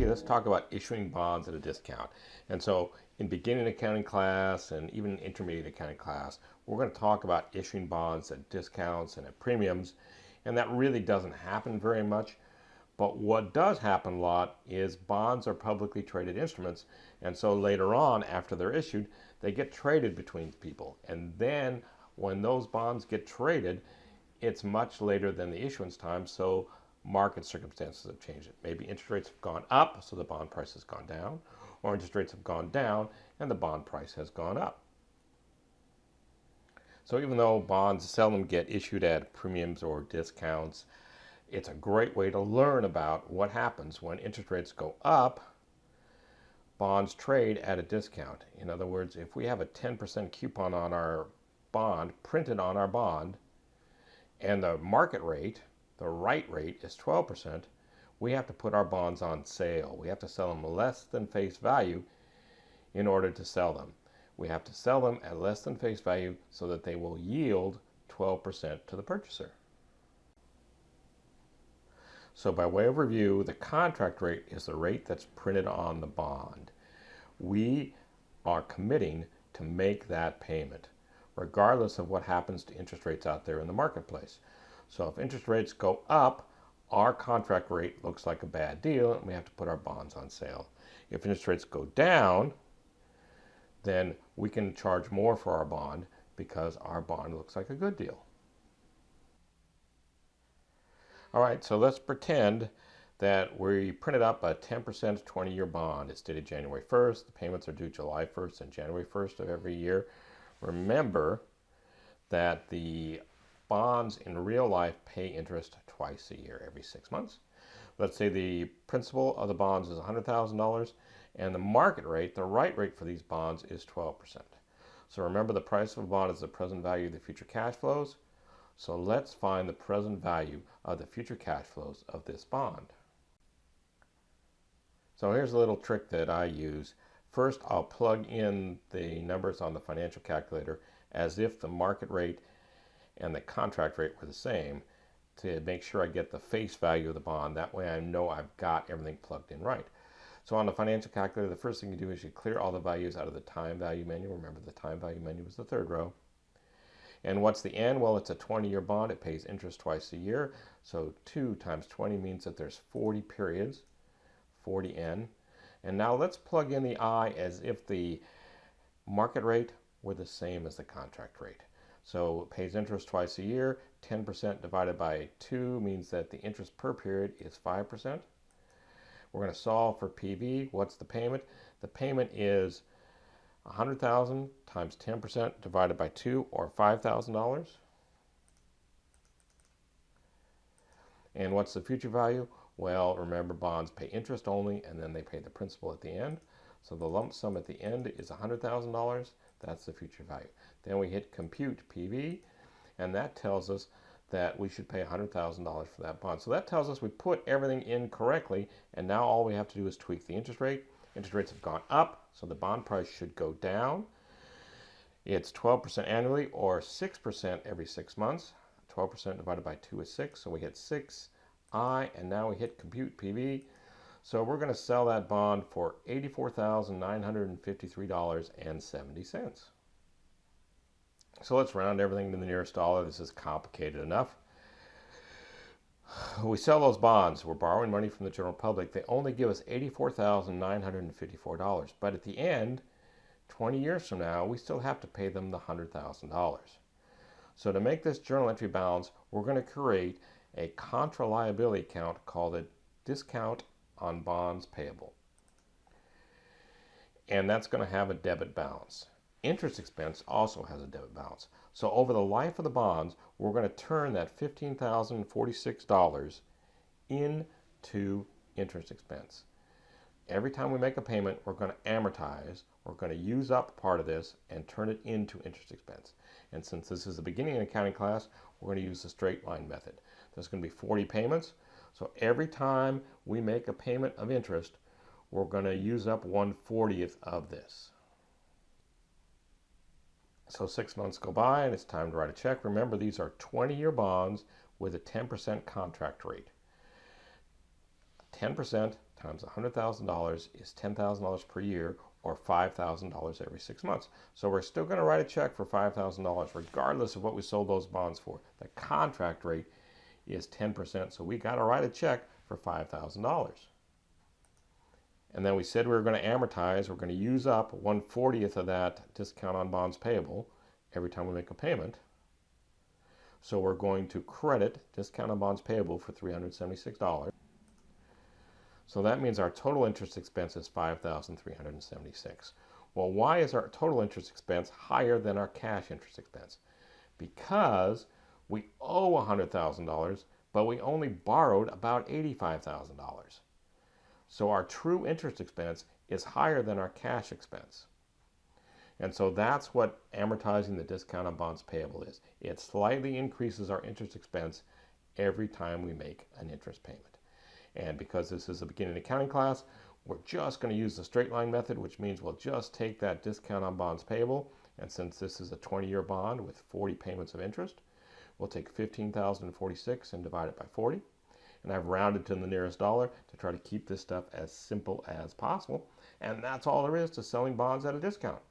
Okay, let's talk about issuing bonds at a discount. And so in beginning accounting class and even intermediate accounting class, we're going to talk about issuing bonds at discounts and at premiums. And that really doesn't happen very much. But what does happen a lot is bonds are publicly traded instruments. And so later on, after they're issued, they get traded between people. And then when those bonds get traded, it's much later than the issuance time. So market circumstances have changed it. Maybe interest rates have gone up, so the bond price has gone down, or interest rates have gone down and the bond price has gone up. So even though bonds seldom get issued at premiums or discounts, it's a great way to learn about what happens when interest rates go up. Bonds trade at a discount. In other words, if we have a 10% coupon on our bond, printed on our bond, and the market rate, the right rate, is 12%, we have to put our bonds on sale. We have to sell them less than face value in order to sell them. We have to sell them at less than face value so that they will yield 12% to the purchaser. So by way of review, the contract rate is the rate that's printed on the bond. We are committing to make that payment, regardless of what happens to interest rates out there in the marketplace. So if interest rates go up, our contract rate looks like a bad deal and we have to put our bonds on sale. If interest rates go down, then we can charge more for our bond because our bond looks like a good deal. All right, so let's pretend that we printed up a 10% 20-year bond. It's dated January 1st. The payments are due July 1st and January 1st of every year. Remember that the bonds in real life pay interest twice a year, every 6 months. Let's say the principal of the bonds is $100,000 and the market rate, the right rate for these bonds, is 12%. So remember, the price of a bond is the present value of the future cash flows. So let's find the present value of the future cash flows of this bond. So here's a little trick that I use. First, I'll plug in the numbers on the financial calculator as if the market rate and the contract rate were the same to make sure I get the face value of the bond. That way I know I've got everything plugged in right. So on the financial calculator, the first thing you do is you clear all the values out of the time value menu. Remember, the time value menu is the third row. And what's the N? Well, it's a 20-year bond. It pays interest twice a year. So 2 times 20 means that there's 40 periods, 40 N. And now let's plug in the I as if the market rate were the same as the contract rate. So it pays interest twice a year. 10% divided by 2 means that the interest per period is 5%. We're going to solve for PV. What's the payment? The payment is 100,000 times 10% divided by 2, or $5,000. And what's the future value? Well, remember, bonds pay interest only and then they pay the principal at the end. So the lump sum at the end is $100,000. That's the future value. Then we hit compute PV, and that tells us that we should pay $100,000 for that bond. So that tells us we put everything in correctly, and now all we have to do is tweak the interest rate. Interest rates have gone up, so the bond price should go down. It's 12% annually, or 6% every 6 months. 12% divided by 2 is 6, so we hit 6I, and now we hit compute PV. So we're going to sell that bond for $84,953.70. So let's round everything to the nearest dollar. This is complicated enough. We sell those bonds. We're borrowing money from the general public. They only give us $84,954. But at the end, 20 years from now, we still have to pay them the $100,000. So to make this journal entry balance, we're going to create a contra liability account called a discount on bonds payable. And that's going to have a debit balance. Interest expense also has a debit balance. So over the life of the bonds, we're going to turn that $15,046 into interest expense. Every time we make a payment, we're going to amortize. We're going to use up part of this and turn it into interest expense. And since this is the beginning accounting class, we're going to use the straight line method. There's going to be 40 payments. So every time we make a payment of interest, we're going to use up 1/40th of this. So 6 months go by and it's time to write a check. Remember, these are 20-year bonds with a 10% contract rate. 10% times $100,000 is $10,000 per year, or $5,000 every 6 months. So we're still going to write a check for $5,000 regardless of what we sold those bonds for. The contract rate is 10%, so we got to write a check for $5,000. And then we said we were going to amortize. We're going to use up 1/40th of that discount on bonds payable every time we make a payment. So we're going to credit discount on bonds payable for $376. So that means our total interest expense is $5,376. Well, why is our total interest expense higher than our cash interest expense? Because we owe $100,000, but we only borrowed about $85,000. So our true interest expense is higher than our cash expense. And so that's what amortizing the discount on bonds payable is. It slightly increases our interest expense every time we make an interest payment. And because this is a beginning accounting class, we're just going to use the straight line method, which means we'll just take that discount on bonds payable. And since this is a 20-year bond with 40 payments of interest, we'll take 15,046 and divide it by 40. And I've rounded to the nearest dollar to try to keep this stuff as simple as possible. And that's all there is to selling bonds at a discount.